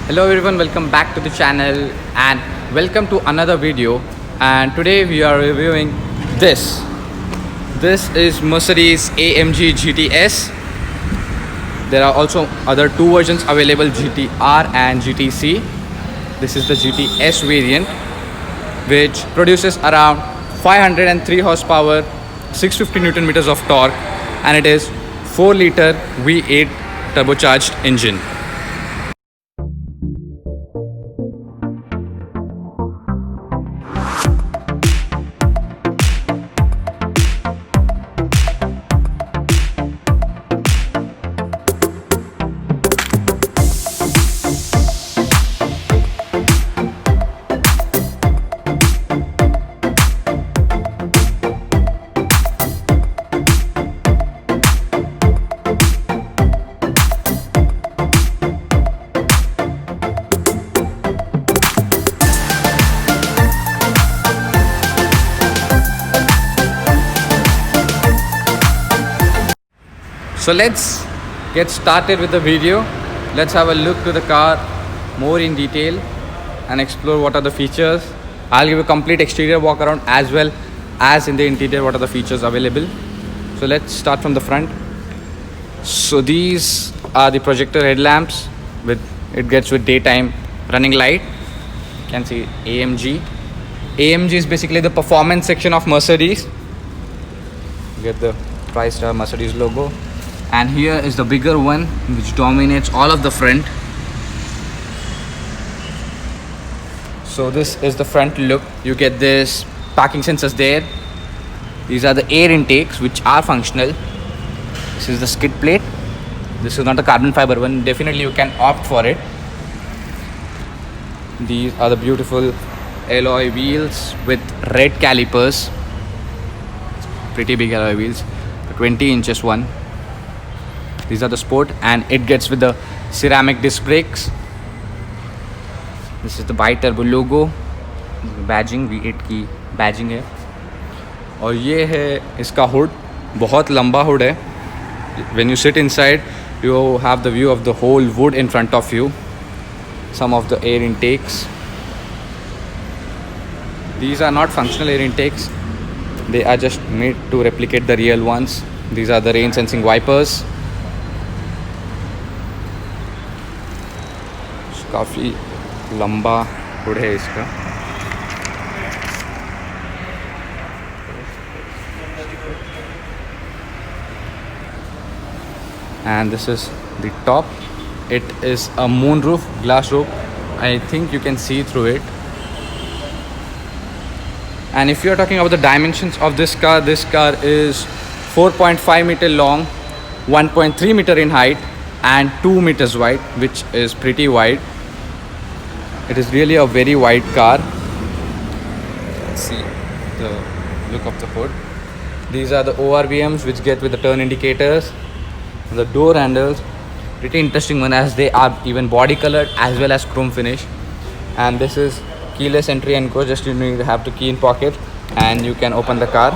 Hello everyone, welcome back to the channel and welcome to another video. And today we are reviewing this. This is Mercedes AMG GTS. There are also other two versions available, GTR and GTC. This is the GTS variant, which produces around 503 horsepower, 650 Newton meters of torque, and it is 4-liter V8 turbocharged engine. So let's get started with the video. Let's have a look to the car more in detail and explore what are the features. I'll give a complete exterior walk around as well as in the interior what are the features available. So let's start from the front. So these are the projector headlamps. It gets with daytime running light. You can see AMG. AMG is basically the performance section of Mercedes. You get the price star Mercedes logo. And here is the bigger one which dominates all of the front. So this is the front look. You get this parking sensors there. These are the air intakes which are functional. This is the skid plate. This is not a carbon fiber one. Definitely you can opt for it. These are the beautiful alloy wheels with red calipers. Pretty big alloy wheels. 20 inches one. These are the sport, and it gets with the ceramic disc brakes. This is the bi-turbo logo, badging V8 की badging है. और ये है इसका hood. बहुत लंबा hood है. When you sit inside, you have the view of the whole wood in front of you. Some of the air intakes. These are not functional air intakes. They are just made to replicate the real ones. These are the rain sensing wipers. काफ़ी लंबा hood है इसका. And this is the top. It is a moonroof, glass roof. I think you can see through it. And if you are talking about the dimensions of this car is 4.5 meter long, 1.3 meter in height, and 2 meters wide, which is pretty wide. It is really a very wide car. Let's see the look of the hood. These are the ORVMs which get with the turn indicators. The door handles, pretty interesting one, as they are even body colored as well as chrome finish. And this is keyless entry and go. Just you need to have the key in pocket and you can open the car.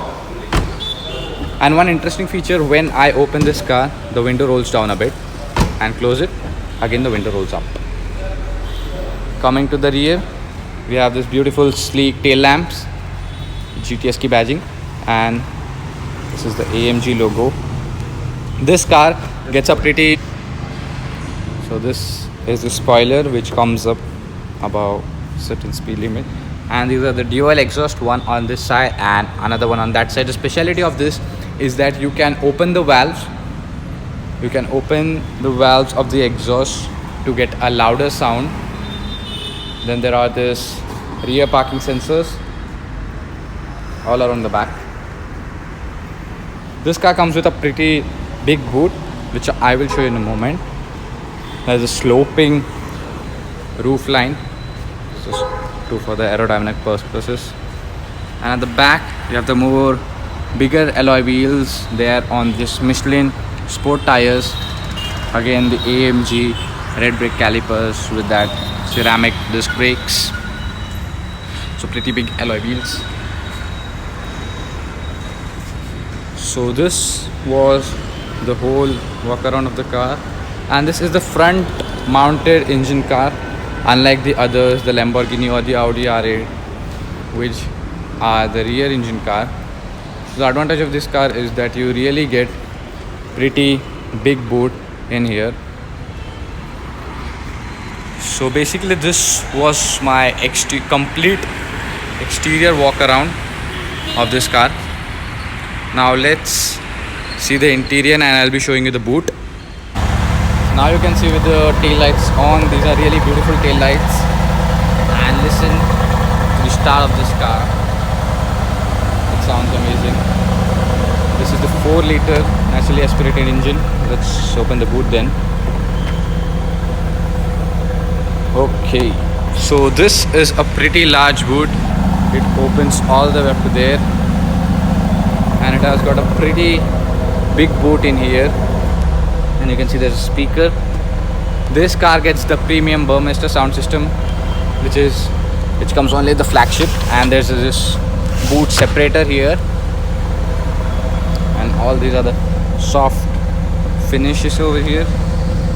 And one interesting feature, when I open this car, the window rolls down a bit, and close it, again the window rolls up. Coming to the rear, we have this beautiful sleek tail lamps, GTS ki badging, and this is the AMG logo. This car gets a pretty, so this is the spoiler which comes up above certain speed limit, and these are the dual exhaust, one on this side and another one on that side. The speciality of this is that you can open the valves. You can open the valves of the exhaust to get a louder sound. Then there are this rear parking sensors all around the back. This car comes with a pretty big boot, which I will show you in a moment. There's a sloping roof line, so for the aerodynamic purposes. And at the back, you have the more bigger alloy wheels. They are on this Michelin sport tires. Again, the AMG red brake calipers with that ceramic disc brakes. So pretty big alloy wheels. So this was the whole walk around of the car, and this is the front mounted engine car. unlike the others, the Lamborghini or the Audi R8, which are the rear engine car. So the advantage of this car is that you really get pretty big boot in here. So basically this was my complete exterior walk around of this car. Now let's see the interior and I'll be showing you the boot. Now you can see with the tail lights on, these are really beautiful tail lights. And listen to the start of this car. It sounds amazing. This is the 4-liter naturally aspirated engine. Let's open the boot then. Okay, so this is a pretty large boot. It opens all the way up to there, and it has got a pretty big boot in here. And you can see there's a speaker. This car gets the premium Burmester sound system, which comes only the flagship, and there's this boot separator here, and all these are the soft finishes over here.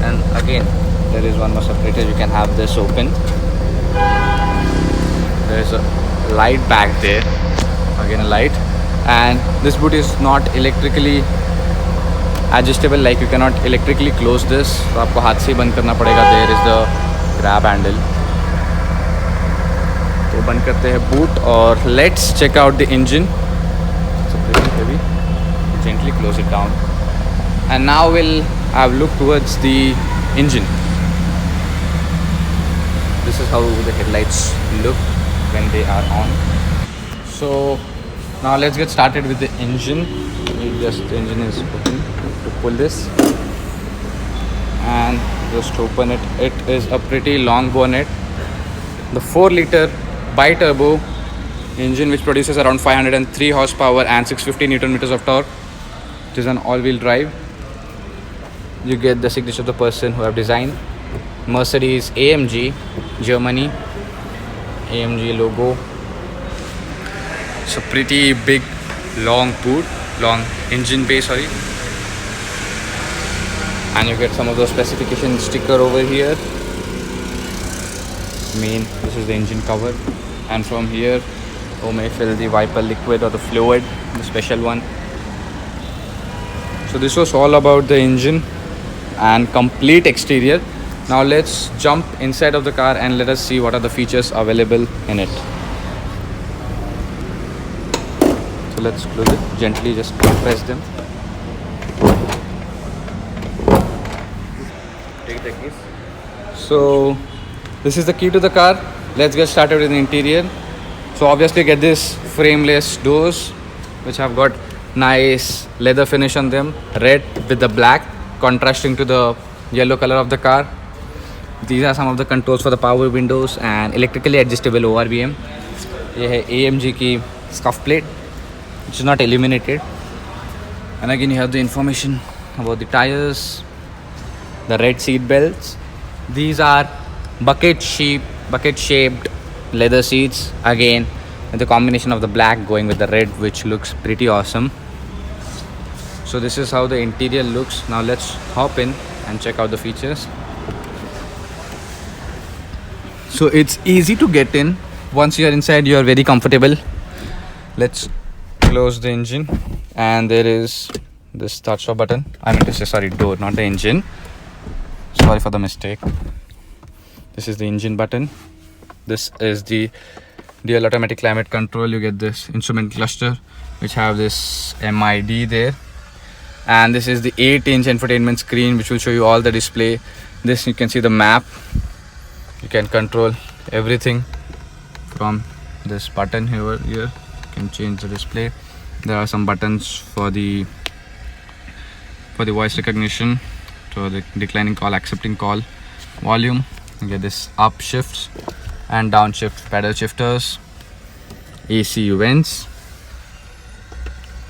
And again, there is one more separator. You can have this open. There's a light back there, again a light, and this boot is not electrically adjustable, like you cannot electrically close this, तो आपको हाथ से बंद करना पड़ेगा. There is the grab handle. तो बंद करते हैं boot और let's check out the engine. It's pretty heavy. Gently close it down, and now we'll have a look towards the engine. This is how the headlights look when they are on. So now let's get started with the engine. The engine is open. To pull this and just open it. It is a pretty long bonnet. The 4-liter bi-turbo engine, which produces around 503 horsepower and 650 Newton meters of torque. It is an all-wheel drive. You get the signature of the person who have designed. Mercedes AMG, Germany. AMG logo. It's a pretty big, long boot, long engine bay, sorry. And you get some of the specification sticker over here. This is the engine cover, and from here you may fill the wiper liquid or the fluid, the special one. So this was all about the engine and complete exterior. Now let's jump inside of the car and let us see what are the features available in it. So let's close it gently, just press them. Take the keys. So this is the key to the car. Let's get started with the interior. So obviously get this frameless doors, which have got nice leather finish on them, red with the black contrasting to the yellow color of the car. These are some of the controls for the power windows and electrically adjustable ORVM. ये है AMG की scuff plate, which is not illuminated. And again you have the information about the tires, the red seat belts. These are bucket shaped leather seats, again with the combination of the black going with the red, which looks pretty awesome. So this is how the interior looks. Now let's hop in and check out the features. So it's easy to get in. Once you are inside, you are very comfortable. Let's close the engine, and there is this start stop button. I meant to say, sorry, door, not the engine. Sorry for the mistake. This is the engine button. This is the dual automatic climate control. You get this instrument cluster, which have this MID there, and this is the 8-inch infotainment screen, which will show you all the display. This you can see the map. You can control everything from this button here. You can change the display. There are some buttons for the voice recognition, so the declining call, accepting call, volume. You get this up shifts and down shift pedal shifters, AC vents,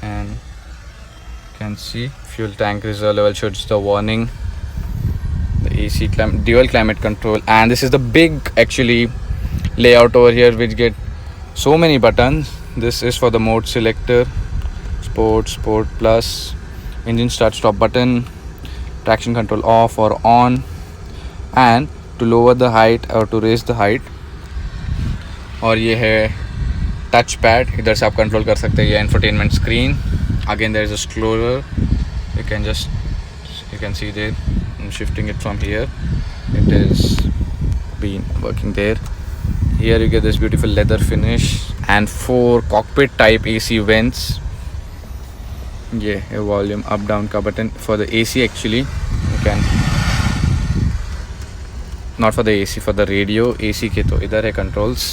and you can see fuel tank reserve level shows the warning. The AC dual climate control, and this is the big actually layout over here, which get so many buttons. This is for the mode selector, sport plus, engine start stop button, traction control off or on, and to lower the height or to raise the height. और ये है touch pad, इधर से आप control कर सकते हैं. ये infotainment screen. Again there is a scroller. You can see there. I'm shifting it from here. It is been working there. Here you get this beautiful leather finish and 4 cockpit type AC vents. Yeah, a volume up down का button for the AC actually. You can not for the AC, for the radio. AC के तो इधर है controls.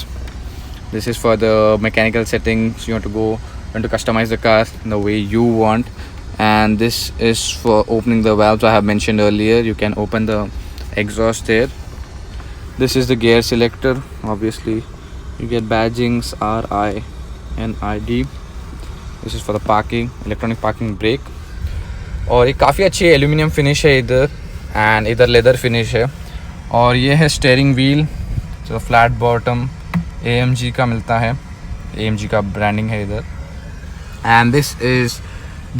This is for the mechanical settings. You want to customize the car the way you want. And this is for opening the valves I have mentioned earlier. You can open the exhaust there. This is the gear selector. Obviously you get badgings R, I and ID. This is for the parking, electronic parking brake. और ये काफ़ी अच्छी aluminium finish है इधर, and इधर leather finish है. और ये है स्टेयरिंग व्हील, जो फ्लैट बॉटम AMG का मिलता है. AMG का ब्रांडिंग है इधर. And this is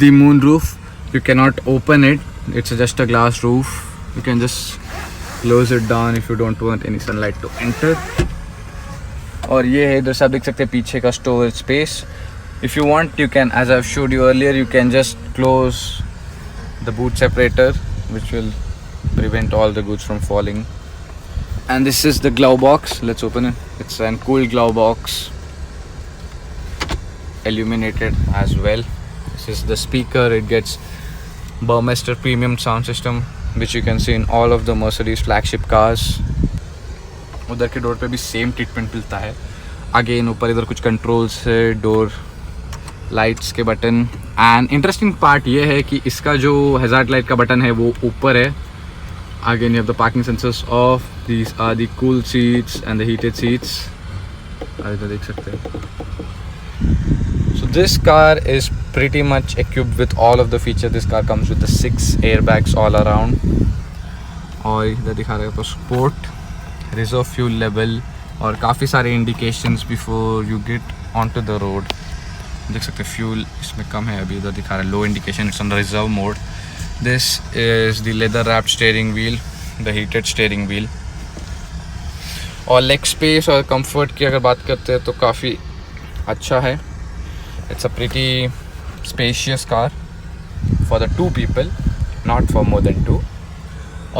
the moon roof. You cannot open it, it's just a glass roof. You can just close it down if you don't want any sunlight to enter. और ये है इधर से आप देख सकते हैं पीछे का storage space. If you want, you can, as I've showed you earlier, you can just close the boot separator, which will prevent all the goods from falling. And this is the glove box. Let's open it. It's a cool glove box, illuminated as well. This is the speaker. It gets Burmester premium sound system, which you can see in all of the Mercedes flagship cars. उधर के door पे भी same treatment मिलता है. Again ऊपर इधर कुछ controls है, डोर लाइट्स के बटन. एंड इंटरेस्टिंग पार्ट ये है कि इसका जो हैजार्ड लाइट का बटन है वो ऊपर है. Again you have the parking sensors off. These are the cool seats and the heated seats. इधर देख सकते हैं. So this car is pretty much equipped with all of the features. This car comes with the 6 airbags all around. और इधर दिखा रहे हो तो स्पोर्ट, रिजर्व फ्यूल लेवल और काफ़ी सारे indications before you get on to the road. देख सकते हैं फ्यूल इसमें कम है अभी. इधर दिखा रहा है low indication, it's on reserve mode. This is the leather wrapped steering wheel, the heated steering wheel. और लेग स्पेस और कंफर्ट की अगर बात करते हैं तो काफ़ी अच्छा है. It's a pretty spacious car for the 2 people, not for more than 2.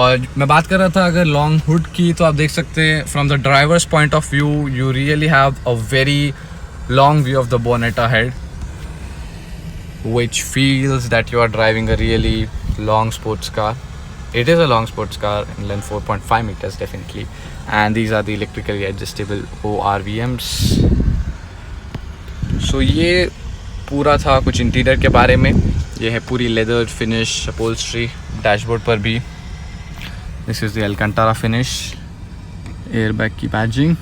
और मैं बात कर रहा था अगर लॉन्ग हुड की, तो आप देख सकते हैं from the drivers point of view you really have a very long view of the bonnet ahead, which feels that you are driving a really long sports car. It is a long sports car in length 4.5 meters definitely, and these are the electrically adjustable ORVMs. So ये पूरा था कुछ interior के बारे में. ये है पूरी लेदर फिनिश अपहोल्स्ट्री, डैशबोर्ड पर भी. This is the Alcantara finish, airbag की बैजिंग.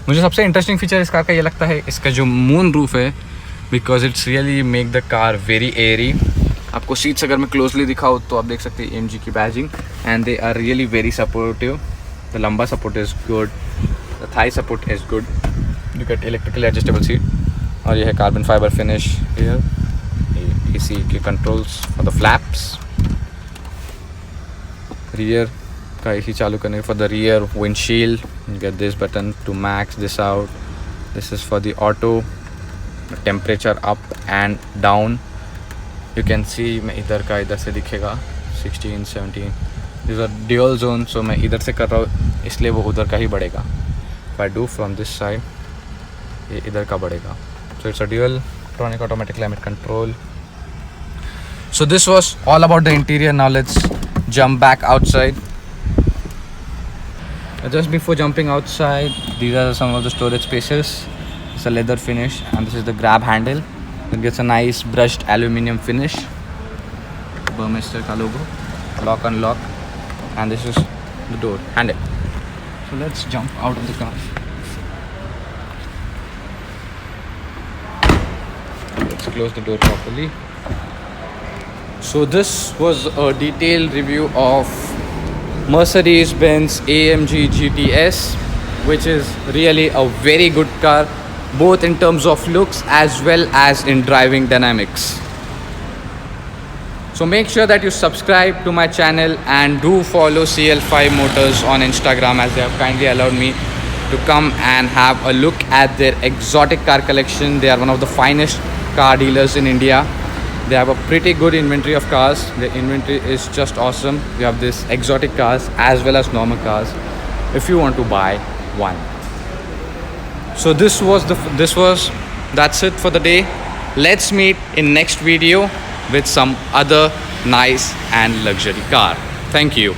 मुझे सबसे इंटरेस्टिंग फीचर इस कार का ये लगता है इसका जो मून रूफ है, because it's really make the car very Airy. आपको सीट्स अगर मैं क्लोजली दिखाऊँ तो आप देख सकते हैं AMG की badging, and they are really very supportive. The lumbar support is good, the thigh support is good. You get electrically adjustable seat. और ये है carbon fibre finish here. AC के controls for the flaps. Rear का AC चालू करने for the rear windshield. You get this button to max this out. This is for the auto temperature up and down. You can see, मैं इधर का इधर से दिखेगा 16, 17. दिस आर ड्यूअल जोन, सो मैं इधर से कर रहा हूँ इसलिए वो उधर का ही बढ़ेगा. If I do from this side, ये इधर का बढ़ेगा. So it's a dual electronic automatic climate control. So this was all about the interior. Now let's jump back outside. Just before jumping outside, these are some of the storage spaces. It's a leather finish, and this is the grab handle. It gets a nice brushed aluminium finish. Burmester ka logo. Lock unlock, and this is the door handle. So let's jump out of the car. Let's close the door properly. So this was a detailed review of Mercedes-Benz AMG GTS, which is really a very good car, both in terms of looks as well as in driving dynamics. So make sure that you subscribe to my channel and do follow CL5 Motors on Instagram, as they have kindly allowed me to come and have a look at their exotic car collection. They are one of the finest car dealers in India. They have a pretty good inventory of cars. The inventory is just awesome. You have this exotic cars as well as normal cars if you want to buy one. So that's it for the day. Let's meet in next video with some other nice and luxury car. Thank you.